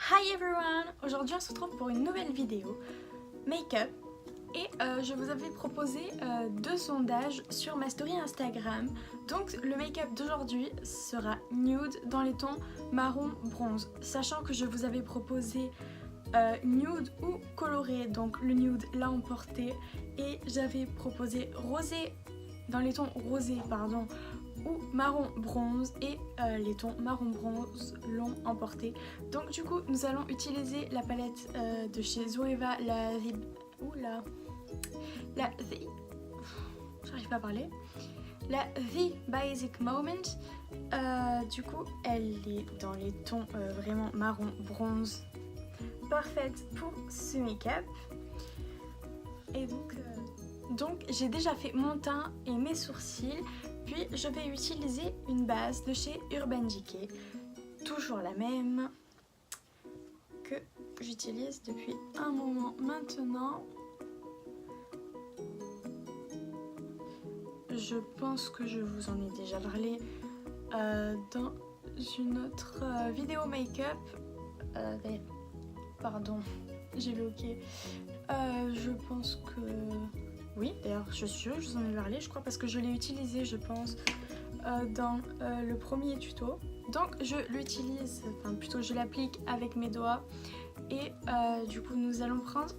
Hi everyone! Aujourd'hui on se retrouve pour une nouvelle vidéo make-up et je vous avais proposé deux sondages sur ma story Instagram. Donc le make-up d'aujourd'hui sera nude dans les tons marron bronze, sachant que je vous avais proposé nude ou coloré, donc le nude l'a emporté, et j'avais proposé rosé dans les tons rosé pardon ou marron bronze, et les tons marron bronze l'ont emporté. Donc du coup nous allons utiliser la palette de chez Zoeva, j'arrive pas à parler, la The Basic Moment. Du coup elle est dans les tons vraiment marron bronze, parfaite pour ce make-up. Et donc j'ai déjà fait mon teint et mes sourcils, puis je vais utiliser une base de chez Urban Decay, toujours la même que j'utilise depuis un moment maintenant. Je pense que je vous en ai déjà parlé dans une autre vidéo make-up. Pardon, j'ai loqué. Je pense que oui, d'ailleurs je suis sûre que je vous en ai parlé, je crois, parce que je l'ai utilisé, je pense, dans le premier tuto. Donc je l'utilise, enfin plutôt je l'applique avec mes doigts, et du coup nous allons prendre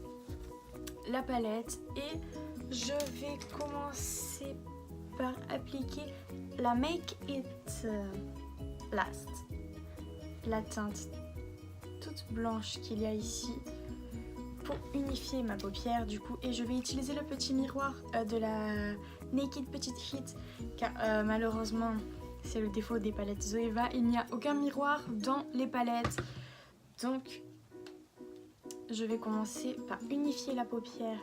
la palette et je vais commencer par appliquer la Make It Last, la teinte toute blanche qu'il y a ici, pour unifier ma paupière du coup. Et je vais utiliser le petit miroir de la Naked Petite Hit, car malheureusement c'est le défaut des palettes Zoeva, il n'y a aucun miroir dans les palettes. Donc je vais commencer par unifier la paupière.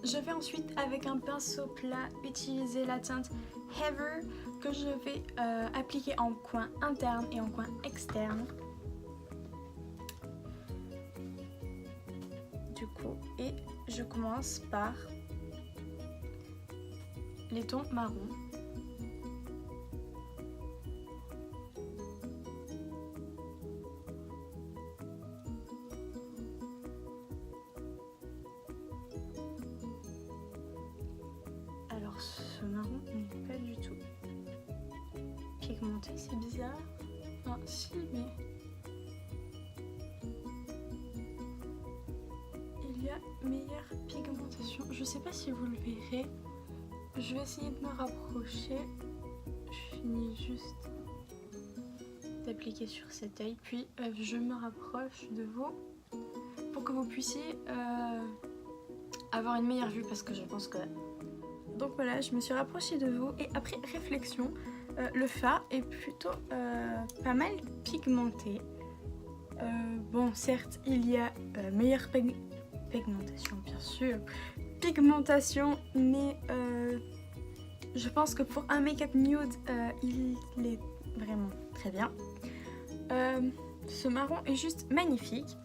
Je vais ensuite avec un pinceau plat utiliser la teinte Heather que je vais appliquer en coin interne et en coin externe. Du coup, et je commence par les tons marron. Alors ce marron n'est pas du tout pigmenté, c'est bizarre. Ah si, mais il y a meilleure pigmentation. Je sais pas si vous le verrez. Je vais essayer de me rapprocher. Je finis juste d'appliquer sur cet œil, puis je me rapproche de vous pour que vous puissiez avoir une meilleure vue, parce que je pense que... Donc voilà, je me suis rapprochée de vous et après réflexion, le fard est plutôt pas mal pigmenté. Bon, certes, il y a meilleure pigmentation, bien sûr, mais je pense que pour un make-up nude, il est vraiment très bien. Ce marron est juste magnifique.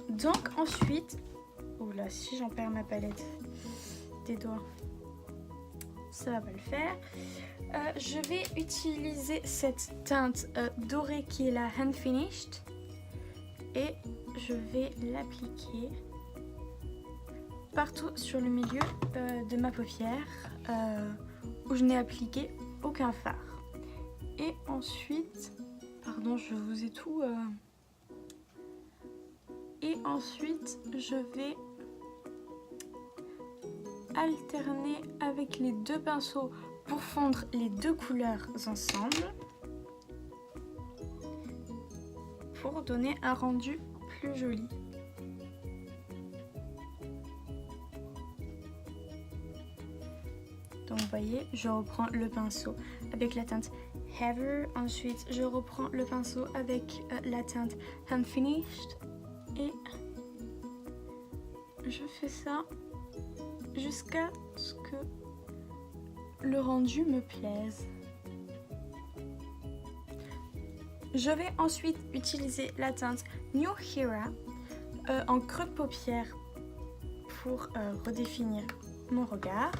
Donc ensuite, oula, si j'en perds ma palette des doigts, ça va pas le faire. Je vais utiliser cette teinte dorée qui est la Hand Finished et je vais l'appliquer partout sur le milieu de ma paupière où je n'ai appliqué aucun fard. Et ensuite, pardon, je vous ai tout... Et ensuite, je vais alterner avec les deux pinceaux pour fondre les deux couleurs ensemble, pour donner un rendu plus joli. Donc vous voyez, je reprends le pinceau avec la teinte Heather, ensuite je reprends le pinceau avec la teinte Hand Finished et je fais ça jusqu'à ce que le rendu me plaise. Je vais ensuite utiliser la teinte New Hera en creux de paupière pour redéfinir mon regard.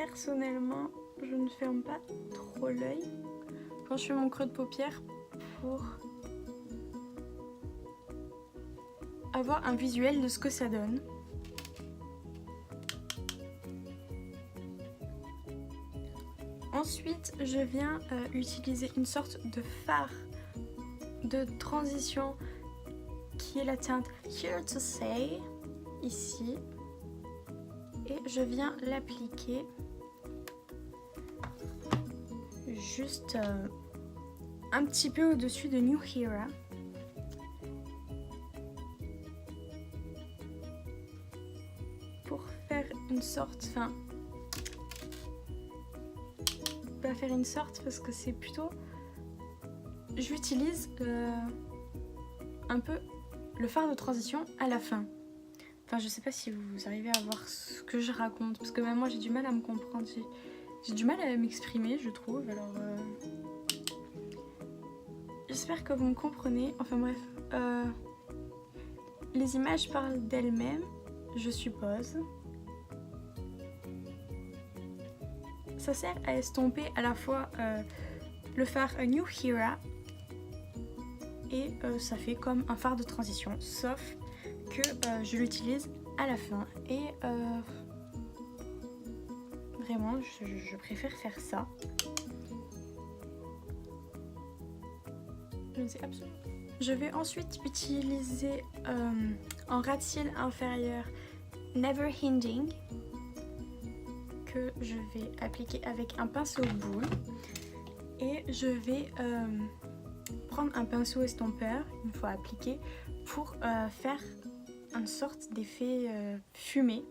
personnellement, je ne ferme pas trop l'œil quand je fais mon creux de paupière pour avoir un visuel de ce que ça donne. Ensuite, je viens utiliser une sorte de fard de transition qui est la teinte Here to Say, ici. Et je viens l'appliquer juste un petit peu au-dessus de New Era. Pour faire une sorte, enfin, pas faire une sorte parce que c'est plutôt, j'utilise un peu le fard de transition à la fin. Enfin, je sais pas si vous arrivez à voir ce que je raconte, parce que même moi j'ai du mal à me comprendre, j'ai du mal à m'exprimer, je trouve. Alors, j'espère que vous me comprenez. Enfin bref, les images parlent d'elles-mêmes, je suppose. Ça sert à estomper à la fois le fard New Era et ça fait comme un fard de transition, sauf que je l'utilise à la fin et vraiment je préfère faire ça. Je ne sais absolument. Je vais ensuite utiliser en ras de cils inférieur Never Hinging que je vais appliquer avec un pinceau boule et je vais prendre un pinceau estompeur une fois appliqué pour faire une sorte d'effet fumé.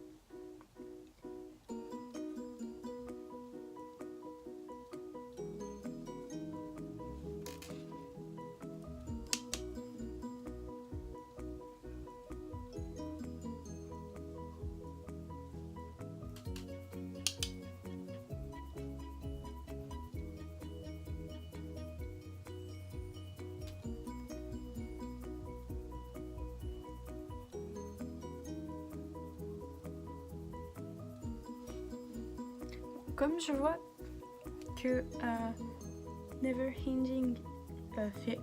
Comme je vois que Never Hinging fait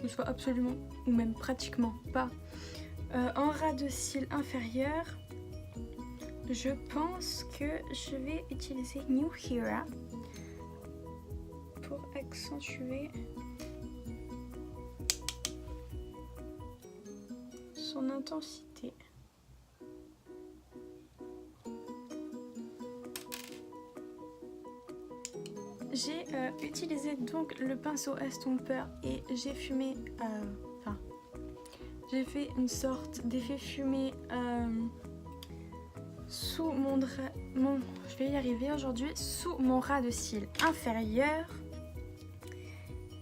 ne soit absolument ou même pratiquement pas en ras de cils inférieur, je pense que je vais utiliser New Era pour accentuer son intensité. J'ai utilisé donc le pinceau estompeur et j'ai fumé, j'ai fait une sorte d'effet fumé sous je vais y arriver aujourd'hui, sous mon ras de cils inférieur.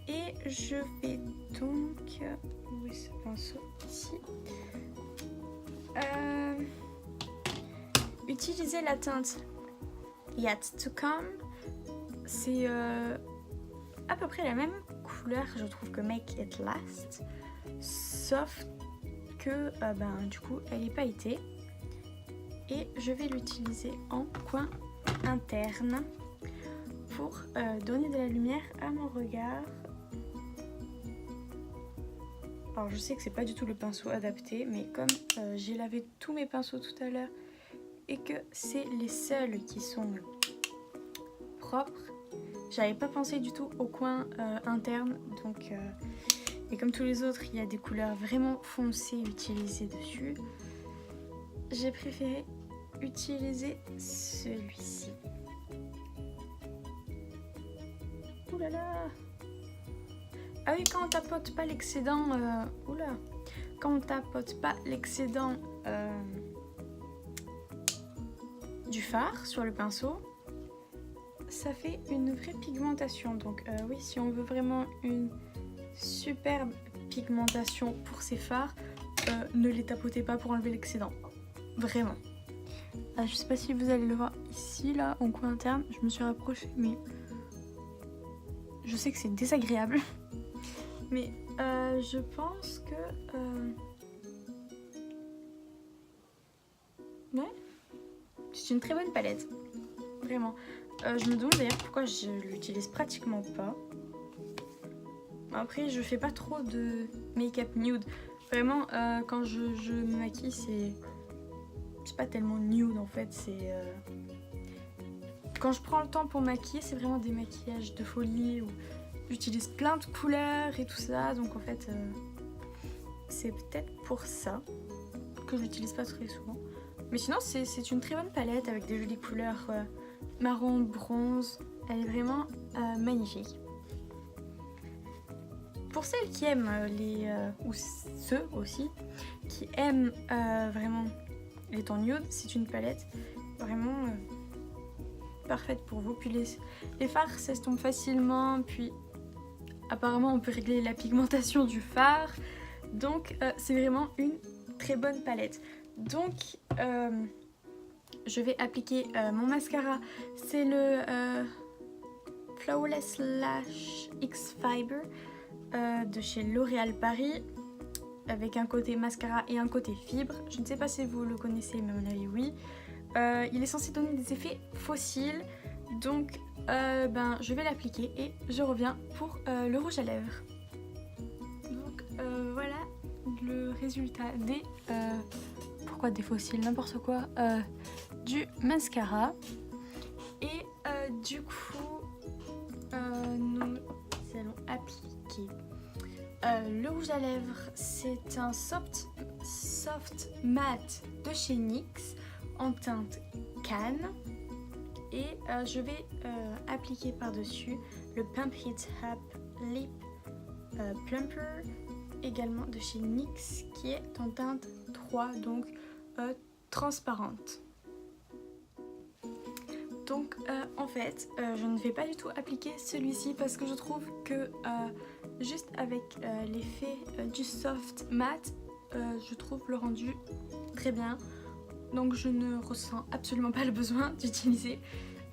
Et je vais donc, où est ce pinceau? Ici. Utiliser la teinte Yet to Come. C'est à peu près la même couleur, je trouve, que Make It Last, sauf que du coup elle est pailletée et je vais l'utiliser en coin interne pour donner de la lumière à mon regard. Alors je sais que c'est pas du tout le pinceau adapté, mais comme j'ai lavé tous mes pinceaux tout à l'heure et que c'est les seuls qui sont propres, j'avais pas pensé du tout au coin interne, donc et comme tous les autres il y a des couleurs vraiment foncées utilisées dessus, j'ai préféré utiliser celui-ci. Ouh là là. Ah oui, quand on tapote pas l'excédent, quand on tapote pas l'excédent du fard sur le pinceau, ça fait une vraie pigmentation. Donc oui, si on veut vraiment une superbe pigmentation pour ces fards, ne les tapotez pas pour enlever l'excédent. Vraiment. Je sais pas si vous allez le voir ici, là, en coin interne. Je me suis rapprochée, mais je sais que c'est désagréable. Mais je pense que... Ouais. c'est une très bonne palette. Vraiment. Je me demande d'ailleurs pourquoi je l'utilise pratiquement pas. Après, je fais pas trop de make-up nude. Vraiment, quand je me maquille, c'est pas tellement nude en fait. C'est quand je prends le temps pour maquiller, c'est vraiment des maquillages de folie où j'utilise plein de couleurs et tout ça. Donc en fait, c'est peut-être pour ça que je l'utilise pas très souvent. Mais sinon, c'est une très bonne palette avec des jolies couleurs marron, bronze. Elle est vraiment magnifique. Pour celles qui aiment ou ceux aussi qui aiment vraiment les tons nude, c'est une palette vraiment parfaite pour vous. Puis les fards s'estompent facilement, puis apparemment on peut régler la pigmentation du fard. Donc c'est vraiment une très bonne palette. Donc je vais appliquer mon mascara. C'est le Flawless Lash X Fiber de chez L'Oréal Paris, avec un côté mascara et un côté fibre. Je ne sais pas si vous le connaissez, mais à mon avis oui. Il est censé donner des effets fossiles, donc je vais l'appliquer et je reviens pour le rouge à lèvres. Donc voilà le résultat des... pourquoi des fossiles, n'importe quoi, du mascara. Et du coup, nous allons appliquer le rouge à lèvres. C'est un soft matte de chez NYX en teinte canne. Et je vais appliquer par-dessus le Pump It Up Lip Plumper, également de chez NYX, qui est en teinte 3, donc transparente. Donc en fait, je ne vais pas du tout appliquer celui-ci parce que je trouve que juste avec l'effet du soft matte, je trouve le rendu très bien. Donc je ne ressens absolument pas le besoin d'utiliser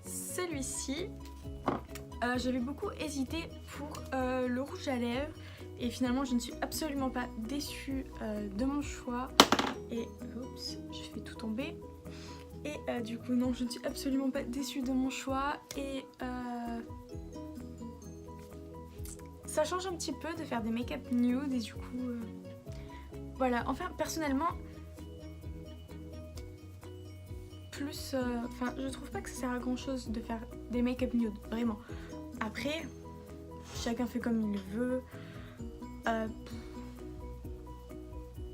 celui-ci. J'avais beaucoup hésité pour le rouge à lèvres et finalement je ne suis absolument pas déçue de mon choix. Et oups, je fais tout tomber. Et du coup non, je ne suis absolument pas déçue de mon choix. Et ça change un petit peu de faire des make-up nude. Et du coup voilà, enfin personnellement plus je trouve pas que ça sert à grand chose de faire des make-up nude, vraiment. Après chacun fait comme il veut.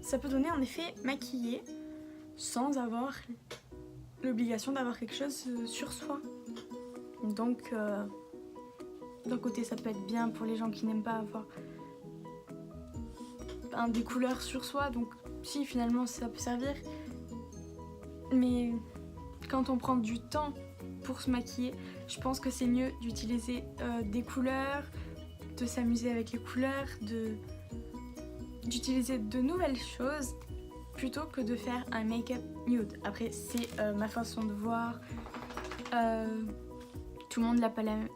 Ça peut donner un effet maquillé sans avoir l'obligation d'avoir quelque chose sur soi. Donc d'un côté ça peut être bien pour les gens qui n'aiment pas avoir des couleurs sur soi, donc si finalement ça peut servir. Mais quand on prend du temps pour se maquiller, je pense que c'est mieux d'utiliser des couleurs, de s'amuser avec les couleurs, d'utiliser de nouvelles choses plutôt que de faire un make-up nude. Après c'est ma façon de voir. Tout le monde n'a pas la même...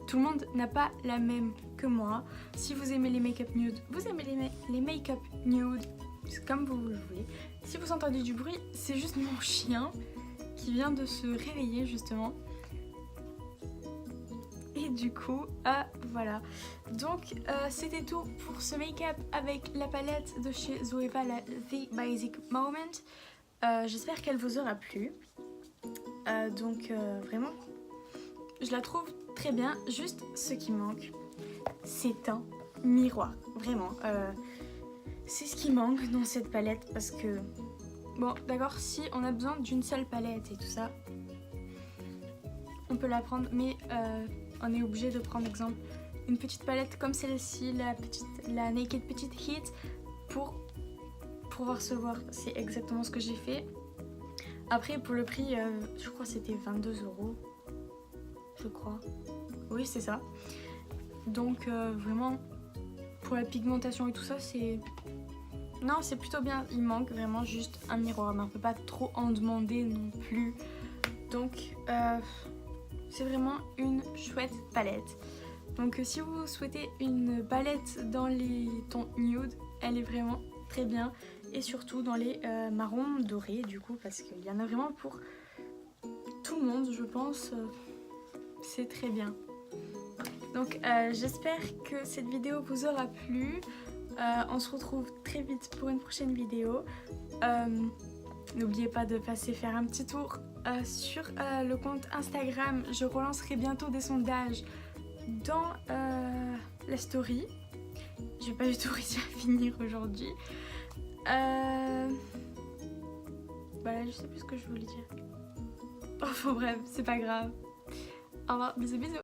tout le monde n'a pas la même que moi. Si vous aimez les make-up nude, vous aimez les make-up nude, c'est comme vous le voulez. Si vous entendez du bruit, c'est juste mon chien qui vient de se réveiller justement. Et du coup, voilà. Donc c'était tout pour ce make-up avec la palette de chez Zoeva, la The Basic Moment. J'espère qu'elle vous aura plu. Donc vraiment, je la trouve très bien. Juste ce qui manque, c'est un miroir. Vraiment, c'est ce qui manque dans cette palette parce que... Bon, d'accord, si on a besoin d'une seule palette et tout ça, on peut la prendre, mais on est obligé de prendre, exemple, une petite palette comme celle-ci, la Naked Petite Hit, pour pouvoir se voir. C'est exactement ce que j'ai fait. Après, pour le prix, je crois que c'était 22 €, je crois. Oui, c'est ça. Donc, vraiment, pour la pigmentation et tout ça, c'est... Non, c'est plutôt bien. Il manque vraiment juste un miroir, mais on peut pas trop en demander non plus. Donc, c'est vraiment une chouette palette. Donc, si vous souhaitez une palette dans les tons nude, elle est vraiment très bien. et surtout dans les marrons dorés du coup, parce qu'il y en a vraiment pour tout le monde je pense. C'est très bien. Donc j'espère que cette vidéo vous aura plu. On se retrouve très vite pour une prochaine vidéo. N'oubliez pas de passer faire un petit tour sur le compte Instagram. Je relancerai bientôt des sondages dans la story. J'ai pas du tout réussi à finir aujourd'hui. Voilà, je sais plus ce que je voulais dire. Enfin bref, c'est pas grave. Au revoir, bisous bisous.